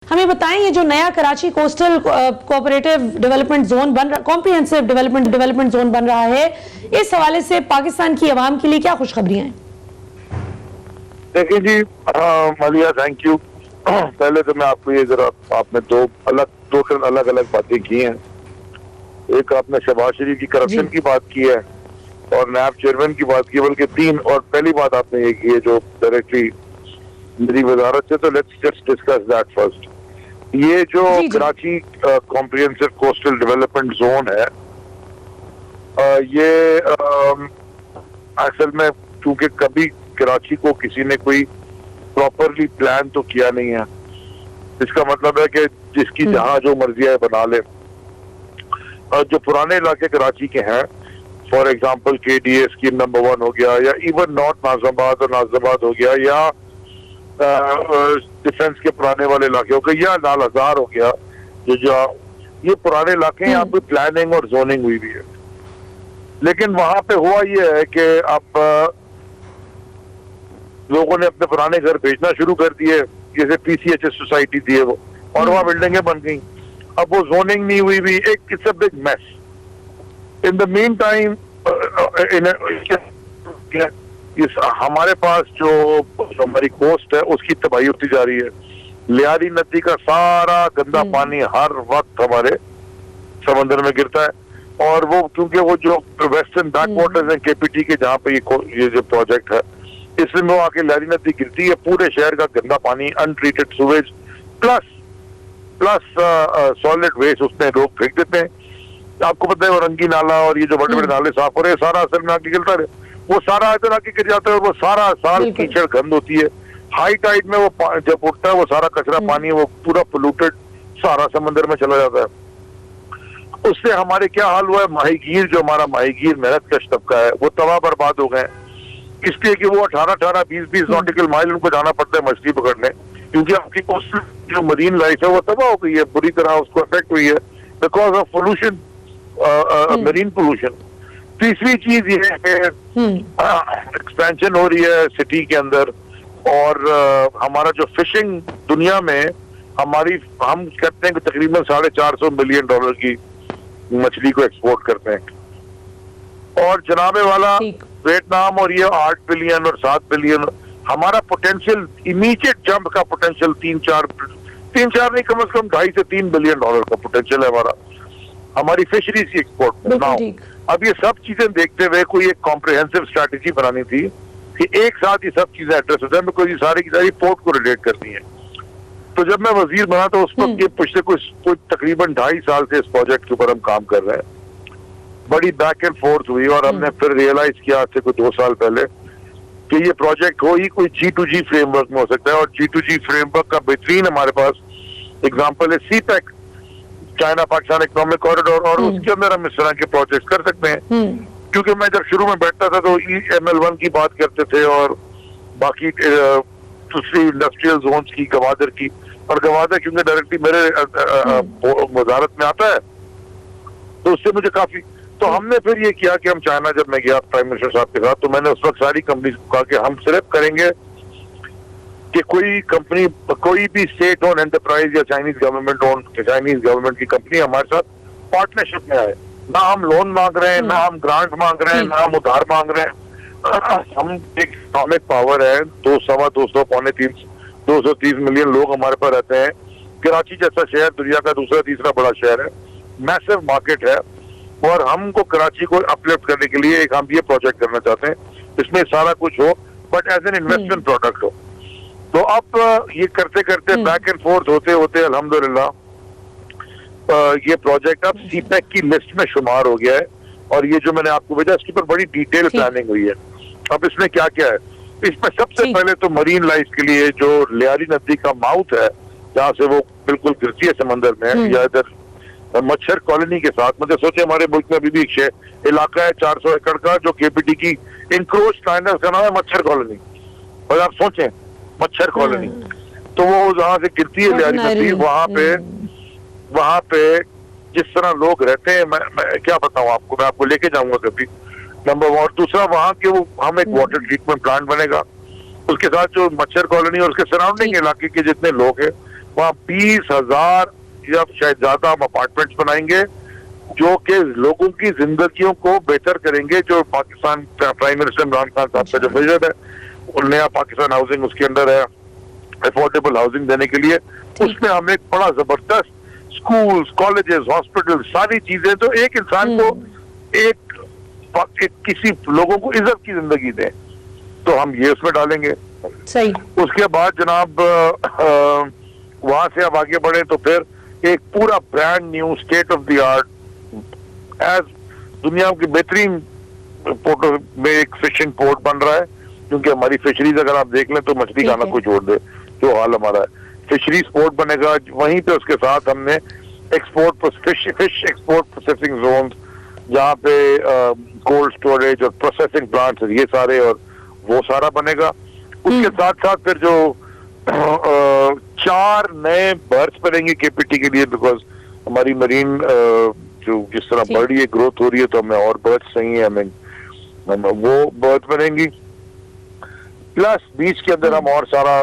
हमें बताएं, ये जो नया Karachi coastal cooperative development zone बन रहा, कॉम्प्रिहेंसिव डेवलपमेंट जोन बन रहा है, इस हवाले से पाकिस्तान की आवाम के लिए क्या खुशखबरियां हैं? देखिए जी, मलिया, थैंक यू। पहले तो मैं आपको ये जरा, आपने दो अलग अलग बातें की हैं। एक आपने शहबाज शरीफ की करप्शन की बात की है और नैब चेयरमैन की बात की, बल्कि तीन। और पहली बात आपने ये की है जो डायरेक्टली मेरी वजारत से, तो let's just discuss that first. ये जो Karachi comprehensive coastal development zone है, ये असल में क्योंकि कभी कराची को किसी ने कोई प्रॉपरली प्लान तो किया नहीं है, इसका मतलब है कि जिसकी जहां जो मर्जी है बना ले। जो पुराने इलाके कराची के हैं, for example KDA scheme number 1 हो गया, या इवन नॉर्थ नाजिमाबाद और नाजिमाबाद हो गया, या डिफेंस के पुराने वाले इलाके हो गए, या लाल हजार हो गया, जो ये पुराने इलाके हैं, यहाँ पे प्लानिंग और जोनिंग हुई भी है। लेकिन वहां पे हुआ ये है कि अब लोगों ने अपने पुराने घर बेचना शुरू कर दिए, जैसे PCHS सोसाइटी थी वो, और वहां बिल्डिंगें बन गई। अब वो जोनिंग नहीं हुई भी, एक it's a big mess. In the mean time हमारे पास जो हमारी कोस्ट है उसकी तबाही होती जा रही है। लियारी नदी का सारा गंदा पानी हर वक्त हमारे समंदर में गिरता है, और वो क्योंकि वो जो वेस्टर्न बैक वाटर्स हैं KPT के, जहाँ पे ये जो प्रोजेक्ट है, इसमें वो आके लियारी नदी गिरती है, पूरे शहर का गंदा पानी, untreated sewage plus solid waste उसमें लोग फेंक देते हैं। आपको पता है वो रंगी नाला और ये जो बड़े बड़े नाले साफ हो रहे हैं, सारा असल में आके गिरता है, वो सारा इधर आके गिर जाता है, और वो सारा साल कीचड़ गंद होती है। हाई टाइड में वो जब उठता है, वो सारा कचरा पानी वो पूरा पोल्यूटेड सारा समंदर में चला जाता है। उससे हमारे क्या हाल हुआ है, माहीगीर जो हमारा माहीगीर मेहनत कश तबका है, वो तबाह बर्बाद हो गए, इसलिए कि वो 18-18, 20-20 नॉटिकल माइल उनको जाना पड़ता है मछली पकड़ने, क्योंकि आपकी जो मरीन लाइफ है वो तबाह हो गई है, बुरी तरह उसको अफेक्ट हुई है because of pollution, marine pollution. तीसरी चीज ये है कि एक्सपेंशन हो रही है सिटी के अंदर, और हमारा जो फिशिंग दुनिया में हम कहते हैं कि तकरीबन $450 मिलियन की मछली को एक्सपोर्ट करते हैं, और जनाबे वाला वियतनाम और ये 8 बिलियन और 7 बिलियन। हमारा पोटेंशियल इमीडिएट जंप का पोटेंशियल 3-4 नहीं, कम से कम $2.5 से $3 बिलियन का पोटेंशियल है हमारी फिशरीज की एक्सपोर्ट में। नाउ अब ये सब चीजें देखते हुए कोई एक कॉम्प्रिहेंसिव स्ट्रैटेजी बनानी थी कि एक साथ ये सब चीजें एड्रेस हो जाए, कोई सारी की सारी पोर्ट को रिलेट करनी है। तो जब मैं वजीर बना तो उस वक्त ये पिछले कुछ तकरीबन 2.5 साल से इस प्रोजेक्ट के ऊपर हम काम कर रहे हैं। बड़ी बैक एंड फोर्थ हुई, और हमने फिर रियलाइज किया आज से कोई 2 साल पहले कि ये प्रोजेक्ट हो ही कोई G2G फ्रेमवर्क में हो सकता है, और G2G फ्रेमवर्क का बेहतरीन हमारे पास एग्जांपल है CPEC, China Pakistan economic corridor, और उसके अंदर हम इस तरह के प्रोजेक्ट कर सकते हैं। क्योंकि मैं जब शुरू में बैठता था तो EML1 की बात करते थे, और बाकी दूसरी इंडस्ट्रियल जोन्स की, गवादर की, और गवादर क्योंकि डायरेक्टली मेरे वजारत में आता है तो उससे मुझे काफी। तो हमने फिर ये किया कि हम चाइना, जब मैं गया प्राइम मिनिस्टर साहब के साथ, तो मैंने उस वक्त सारी कंपनी को कहा कि हम सिर्फ करेंगे कि कोई कंपनी, कोई भी स्टेट ओन एंटरप्राइज या चाइनीज गवर्नमेंट की कंपनी हमारे साथ पार्टनरशिप में आए। ना हम लोन मांग रहे हैं, ना हम ग्रांट मांग रहे हैं, ना हम उधार मांग रहे हैं। हम एक इकोनॉमिक पावर है, 200 पौने 230 मिलियन लोग हमारे पास रहते हैं। कराची जैसा शहर दुनिया का दूसरा तीसरा बड़ा शहर है, मैसिव मार्केट है, और हमको कराची को अपलिफ्ट करने के लिए एक हम ये प्रोजेक्ट करना चाहते हैं, इसमें सारा कुछ हो but as an investment product हो। तो अब ये करते करते बैक एंड फोर्थ होते होते अल्हम्दुलिल्लाह ये प्रोजेक्ट अब CPEC की लिस्ट में शुमार हो गया है, और ये जो मैंने आपको भेजा इसके ऊपर बड़ी डिटेल प्लानिंग हुई है। अब इसमें क्या क्या है, इसमें सबसे पहले तो मरीन लाइफ के लिए जो लियारी नदी का माउथ है, जहाँ से वो बिल्कुल गिरती है समंदर में, या इधर मच्छर कॉलोनी के साथ, मतलब सोचे हमारे मुल्क में अभी भी एक इलाका है 400 एकड़ का जो KPT की इंक्रोच लाइनर का नाम है मच्छर कॉलोनी, और आप सोचें मच्छर कॉलोनी, तो वो जहाँ से गिरती है लियारी नदी, वहां पे जिस तरह लोग रहते हैं, मैं क्या बताऊं आपको, मैं आपको लेके जाऊंगा कभी, नंबर 1। और दूसरा वहां के वो हम एक वाटर ट्रीटमेंट प्लांट बनेगा, उसके साथ जो मच्छर कॉलोनी और उसके सराउंडिंग इलाके के जितने लोग हैं वहाँ 20,000 या शायद ज्यादा हम अपार्टमेंट्स बनाएंगे जो कि लोगों की जिंदगियों को बेहतर करेंगे। जो पाकिस्तान प्राइम मिनिस्टर इमरान खान साहब का जो विजन है, और नया पाकिस्तान हाउसिंग उसके अंदर है, अफोर्डेबल हाउसिंग देने के लिए, उसमें हम एक बड़ा जबरदस्त स्कूल्स, कॉलेजेस, हॉस्पिटल, सारी चीजें जो एक इंसान को एक किसी लोगों को इज्जत की जिंदगी दें, तो हम ये उसमें डालेंगे। सही। उसके बाद जनाब वहां से अब आगे बढ़े तो फिर एक पूरा brand new state of the art as दुनिया की बेहतरीन पोर्टों में एक फिशिंग पोर्ट बन रहा है, क्योंकि हमारी फिशरीज अगर आप देख लें तो मछली खाना कोई छोड़ दे, जो हाल हमारा है। फिशरीज पोर्ट बनेगा वहीं पे, उसके साथ हमने export fish export processing zone, जहाँ पे कोल्ड स्टोरेज और प्रोसेसिंग प्लांट्स ये सारे, और वो सारा बनेगा। उसके साथ साथ फिर जो 4 नए बर्थ बनेंगे केपीटी के लिए, बिकॉज हमारी मरीन जो जिस तरह बढ़ रही है, ग्रोथ हो रही है, तो हमें और बर्थ चाहिए, हमें वो बर्थ बनेंगी। प्लस बीच के अंदर हम और सारा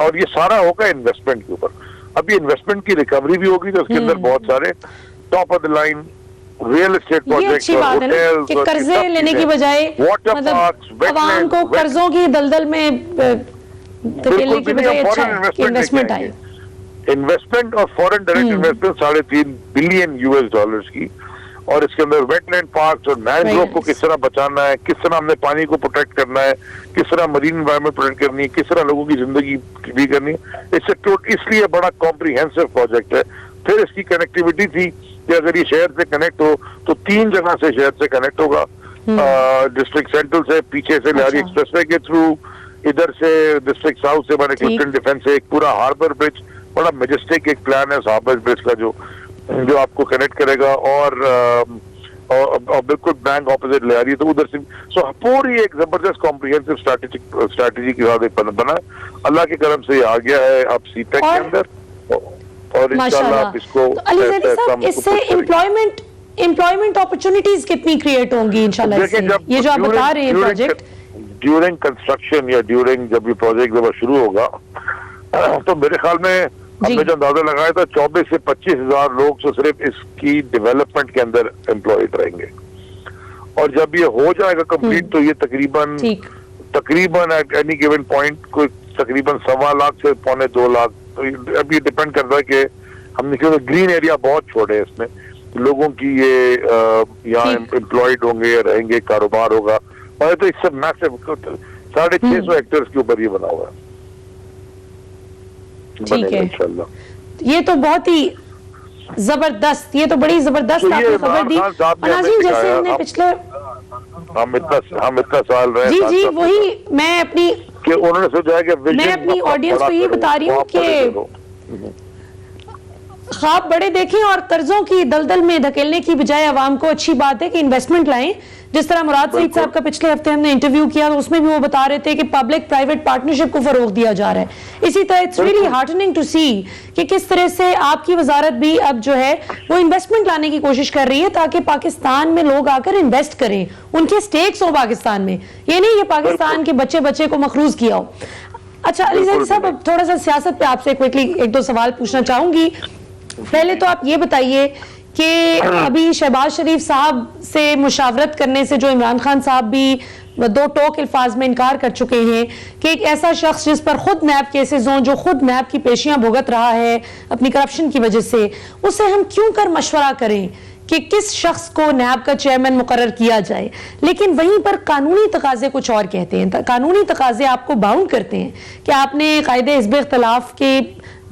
और ये सारा होगा इन्वेस्टमेंट के ऊपर। अभी इन्वेस्टमेंट की रिकवरी भी होगी, तो उसके अंदर बहुत सारे top of the line real estate projects, hotels, कि कर्जे लेने की बजाय मतलब आवाम को कर्जों की दलदल में धकेलने की बजाय अच्छा है कि इन्वेस्टमेंट आए। इन्वेस्टमेंट और foreign direct investment $3.5 billion US की, और इसके अंदर वेटलैंड पार्क्स और मैंग्रोव को किस तरह बचाना है, किस तरह हमने पानी को प्रोटेक्ट करना है, किस तरह मरीन एनवायरनमेंट प्रोटेक्ट करनी है, किस तरह लोगों की जिंदगी भी करनी है। इसलिए बड़ा कॉम्प्रिहेंसिव प्रोजेक्ट है। फिर इसकी कनेक्टिविटी थी कि अगर ये शहर से कनेक्ट हो तो 3 जगह से शहर से कनेक्ट होगा, डिस्ट्रिक्ट सेंट्रल से, पीछे से लिहारी एक्सप्रेसवे के थ्रू, इधर से डिस्ट्रिक्ट साउथ से बने क्लिफ्टन डिफेंस से, एक पूरा हार्बर ब्रिज, बड़ा मेजेस्टिक एक प्लान है हार्बर ब्रिज का जो आपको कनेक्ट करेगा, और बिल्कुल बैंक ऑपोजिट ले आ रही है, तो उधर से पूरी एक जबरदस्त कॉम्प्रिहेंसिव स्ट्रैटेजी के साथ बना। अल्लाह के करम से ये आ गया है अब सीपेक के अंदर, और इंशाल्लाह इसको इससे एम्प्लॉयमेंट अपॉर्चुनिटीज कितनी क्रिएट होंगी इंशाल्लाह इससे? ये जो आप बता रहे हैं प्रोजेक्ट ड्यूरिंग कंस्ट्रक्शन या ड्यूरिंग जब ये प्रोजेक्ट जब शुरू होगा, तो मेरे ख्याल में हमने जो अंदाजा लगाया था 24 से 25 हजार लोग तो सिर्फ इसकी डेवलपमेंट के अंदर एम्प्लॉयड रहेंगे, और जब ये हो जाएगा कंप्लीट तो ये तकरीबन एट एनी गिवन पॉइंट कोई तकरीबन 1.25 लाख से 1.25 लाख, तो अब ये डिपेंड करता है कि हमने क्योंकि ग्रीन एरिया बहुत छोड़े हैं इसमें, लोगों की ये यहाँ एम्प्लॉयड होंगे या रहेंगे, कारोबार होगा, और तो इससे मैसिव 650 हेक्टेयर के ऊपर ये बना हुआ है। ठीक है, ये तो बहुत ही जबरदस्त, ये तो बड़ी जबरदस्त आपने खबर दी। नाज़रीन, जैसे हमने पिछले हम इतना साल रहे, जी वही मैं अपनी कि उन्होंने सोचा कि मैं अपनी ऑडियंस को ये बता रही हूँ कि ख्वाब बड़े देखें और कर्जों की दलदल में धकेलने की बजाय आवाम को अच्छी बात है कि इन्वेस्टमेंट लाएं। जिस तरह मुराद सईद साहब का पिछले हफ्ते हमने इंटरव्यू किया, तो उसमें भी वो बता रहे थे कि पब्लिक प्राइवेट पार्टनरशिप को फरोग दिया जा रहा है। इसी तरह इट्स रियली हार्टनिंग टू सी कि किस तरह से आपकी वजारत भी अब जो है वो इन्वेस्टमेंट लाने की कोशिश कर रही है, ताकि पाकिस्तान में लोग आकर इन्वेस्ट करें, उनके स्टेक्स हो पाकिस्तान में, ये नहीं कि पाकिस्तान के बच्चे को मखरूज किया हो। अच्छा अली साहब, अब थोड़ा सा सियासत पे आपसे क्विकली 1-2 सवाल पूछना चाहूंगी। पहले तो आप ये बताइए कि अभी शहबाज शरीफ साहब से मुशावरत करने से जो इमरान खान साहब भी 2 टोक अल्फाज में इनकार कर चुके हैं कि एक ऐसा शख्स जिस पर खुद नैब केसेस हों, जो खुद नैब की पेशियां भुगत रहा है अपनी करप्शन की वजह से, उसे हम क्यों कर मशवरा करें कि किस शख्स को नैब का चेयरमैन मुकर्रर किया जाए। लेकिन वहीं पर कानूनी तकाजे कुछ और कहते हैं। कानूनी तकाजे आपको बाउंड करते हैं कि आपने कायदे हिज़्ब इख्तिलाफ के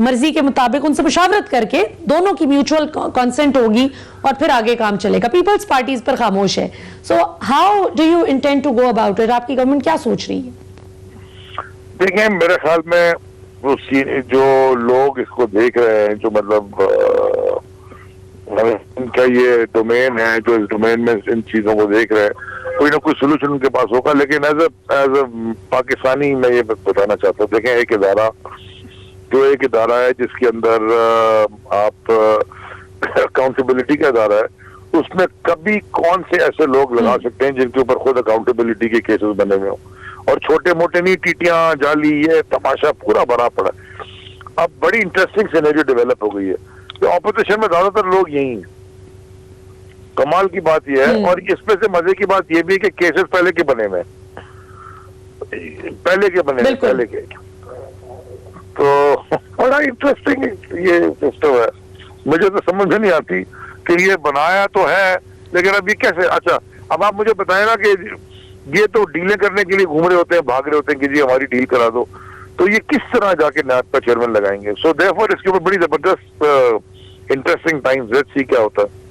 मर्जी के मुताबिक उनसे मुशावरत करके दोनों की म्यूचुअल कंसेंट होगी और फिर आगे काम चलेगा। पीपल्स पार्टी इस पर खामोश है। So how do you intend to go about it? आपकी गवर्नमेंट क्या सोच रही है? देखिए, मेरे ख्याल में जो लोग इसको देख रहे हैं, जो मतलब इनका ये डोमेन है, जो इस डोमेन में इन चीजों को देख रहे हैं, कोई ना कोई सोल्यूशन उनके पास होगा। लेकिन एज ए पाकिस्तानी मैं ये बताना चाहता हूँ, देखें एक इदारा है जिसके अंदर आप अकाउंटेबिलिटी का इदारा है, उसमें कभी कौन से ऐसे लोग लगा सकते हैं जिनके ऊपर खुद अकाउंटेबिलिटी के केसेस बने हुए हो, और छोटे मोटे नहीं, टीटियां जाली ये तमाशा पूरा भरा पड़ा है। अब बड़ी इंटरेस्टिंग सिनेरियो डेवलप हो गई है कि ऑपोजिशन में ज्यादातर लोग यही हैं। कमाल की बात यह है, और इसमें से मजे की बात यह भी है कि केसेस पहले के बने हुए हैं, पहले के तो बड़ा इंटरेस्टिंग ये सिस्टम है। मुझे तो समझ में नहीं आती कि ये बनाया तो है, लेकिन अभी कैसे। अच्छा, अब आप मुझे बताएं ना कि ये तो डीलें करने के लिए घूम रहे होते हैं, भाग रहे होते हैं कि जी हमारी डील करा दो, तो ये किस तरह जाके नायब का चेयरमैन लगाएंगे। सो देयरफॉर इसके ऊपर बड़ी जबरदस्त इंटरेस्टिंग टाइम्स, लेट्स सी क्या होता है।